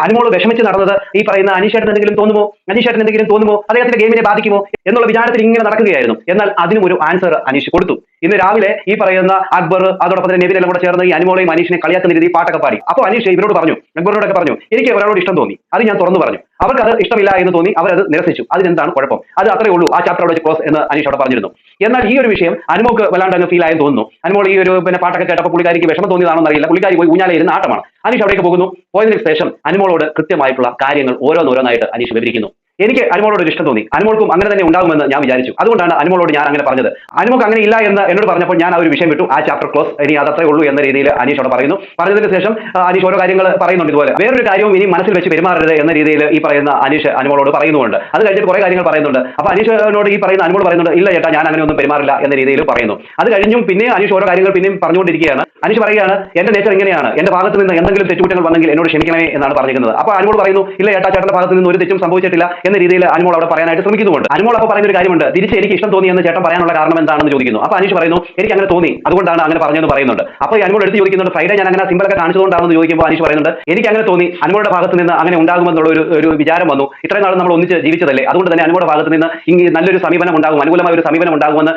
അനുമോള് വിഷമിച്ച് നടന്നത് ഈ പറയുന്ന അനീഷേട്ടൻ എന്തെങ്കിലും തോന്നുമോ, അദ്ദേഹത്തിന്റെ ഗെയിമിനെ ബാധിക്കുമോ എന്നുള്ള വിചാരത്തിൽ ഇങ്ങനെ നടക്കുകയായിരുന്നു. എന്നാൽ അതിനും ഒരു ആൻസർ അനീഷ് കൊടുത്തു. ഇന്ന് രാവിലെ ഈ പറയുന്ന അക്ബർ അതോടൊപ്പം തന്നെ നെവിൻ എല്ലാം കൂടെ ചേർന്ന് ഈ അനുമോളെയും അനീഷിനെ കളിയാക്കുന്ന രീതി പാട്ടൊക്കെ പാടി. അപ്പോൾ അനീഷ് ഇവരോട് പറഞ്ഞു, അക്ബറിനോടൊക്കെ പറഞ്ഞു, എനിക്ക് ഒരാളോട് ഇഷ്ടം തോന്നി, അത് ഞാൻ തുറന്നു പറഞ്ഞു, അവർക്ക് അത് ഇഷ്ടമില്ല എന്ന് തോന്നി, അവരത് നിരസിച്ചു, അതിനെന്താണ് കുഴപ്പം, അത് അത്രേ ഉള്ളൂ, ആ ചാപ്റ്റർ അവിടെ ക്ലോസ് എന്ന് അനീഷ് അവിടെ പറഞ്ഞിരുന്നു. എന്നാൽ ഈ ഒരു വിഷയം അനുമോക്ക് വല്ലാണ്ട് അങ്ങ് ഫീൽ ആയെന്ന് തോന്നുന്നു. അനുമോൾ ഈ ഒരു പാട്ടൊക്കെ കേട്ടപ്പോൾ പുള്ളിക്കാരിക്ക് വിഷമം തോന്നിയതാണോ അറിയില്ല, പുള്ളിക്കാരി പോയി ഊഞ്ഞാല ഇരുന്ന് ആട്ടമാണ്. അനീഷ് അവിടേക്ക് പോകുന്നു. പോയതിനു ശേഷം അനുമോളോട് കൃത്യമായിട്ടുള്ള കാര്യങ്ങൾ ഓരോന്നോരോന്നായിട്ട് അനീഷ് വിവരിക്കുന്നു. എനിക്ക് അനുമോളോട് ഒരു ഇഷ്ടം തോന്നി, അനുമോൾക്കും അങ്ങനെ തന്നെ ഉണ്ടാകുമെന്ന് ഞാൻ വിചാരിച്ചു, അതുകൊണ്ടാണ് അനുമോളോട് ഞാൻ അങ്ങനെ പറഞ്ഞത്. അനുമോക്ക് അങ്ങനെ ഇല്ല എന്ന് എന്നോട് പറഞ്ഞപ്പോൾ ഞാൻ ആ ഒരു വിഷയം വിട്ടു, ആ ചാപ്റ്റർ ക്ലോസ്, ഇനി അതത്രേ ഉള്ളൂ എന്ന രീതിയിൽ അനീഷ് അവിടെ പറയുന്നു. പറഞ്ഞതിന് ശേഷം അനീഷ് ഓരോ കാര്യങ്ങൾ പറയുന്നുണ്ട്. ഇതുപോലെ വേറൊരു കാര്യവും ഇനി മനസ്സിൽ വെച്ച് പെരുമാറരുത് എന്ന രീതിയിൽ ഈ പറയുന്ന അനീഷ് അനുമോളോട് പറയുന്നുണ്ട്. അത് കഴിഞ്ഞിട്ട് കുറെ കാര്യങ്ങൾ പറയുന്നുണ്ട്. അപ്പോൾ അനീഷിനോട് ഈ പറയുന്ന അനുമോൾ പറയുന്നുണ്ട്, ഇല്ല ചേട്ടാ ഞാൻ അങ്ങനെ ഒന്നും പെരുമാറില്ല എന്ന രീതിയിൽ പറയുന്നു. അത് കഴിഞ്ഞും പിന്നെ അനീഷ് ഓരോ കാര്യങ്ങൾ പിന്നെയും പറഞ്ഞുകൊണ്ടിരിക്കുകയാണ്. അനീഷ് പറയുകയാണ്, എന്റെ നേച്ചർ ഇങ്ങനെയാണ്, എന്റെ ഭാഗത്ത് നിന്ന് എന്തെങ്കിലും തെറ്റുകുറ്റങ്ങൾ വന്നെങ്കിൽ എന്നോട് ക്ഷമിക്കണമേ എന്നാണ് പറഞ്ഞിരിക്കുന്നത്. അപ്പോൾ അനുമോൾ പറയുന്നു, ഇല്ല ചേട്ടാ ചേട്ടന്റെ ഭാഗത്ത് നിന്ന് ഒരു തെറ്റും സംഭവിച്ചിട്ടില്ല എന്ന രീതിയിൽ അനുമോൾ അവിടെ പറയാനായിട്ട് ശ്രമിക്കുന്നുണ്ട്. അനുമോൾ അപ്പോൾ പറയുന്ന ഒരു കാര്യമുണ്ട്, തിരിച്ച് എനിക്ക് ഇഷ്ടം തോന്നി എന്ന് ചേട്ടൻ പറയാനുള്ള കാരണം എന്താണെന്ന് ചോദിക്കുന്നു. അപ്പോൾ അനീഷ് പറയുന്നു, എനിക്ക് അങ്ങനെ തോന്നി, അതുകൊണ്ടാണ് അങ്ങനെ പറഞ്ഞതെന്ന് പറയുന്നുണ്ട്. അപ്പോൾ ഈ അനുമോൾ എടുത്ത് ചോദിക്കുന്നുണ്ട്, ഫ്രൈഡേ ഞാൻ അങ്ങനെ സിമ്പിളൊക്കെ കാണിച്ചുകൊണ്ടാണെന്ന് ചോദിക്കുമ്പോൾ അനീഷ് പറയുന്നുണ്ട്, എനിക്ക് അങ്ങനെ തോന്നി, അനുമോളുടെ ഭാഗത്ത് നിന്ന് അങ്ങനെ ഉണ്ടാകുമെന്നുള്ള ഒരു വിചാരം വന്നു, ഇത്രയും നാൾ നമ്മൾ ഒന്നിച്ച് ജീവിച്ചതല്ലേ, അതുകൊണ്ട് തന്നെ അനുമോളുടെ ഭാഗത്ത് നിന്ന് നല്ലൊരു സമീപനം ഉണ്ടാകും, അനുകൂലമായ ഒരു സമീപനം ഉണ്ടാകുമെന്ന്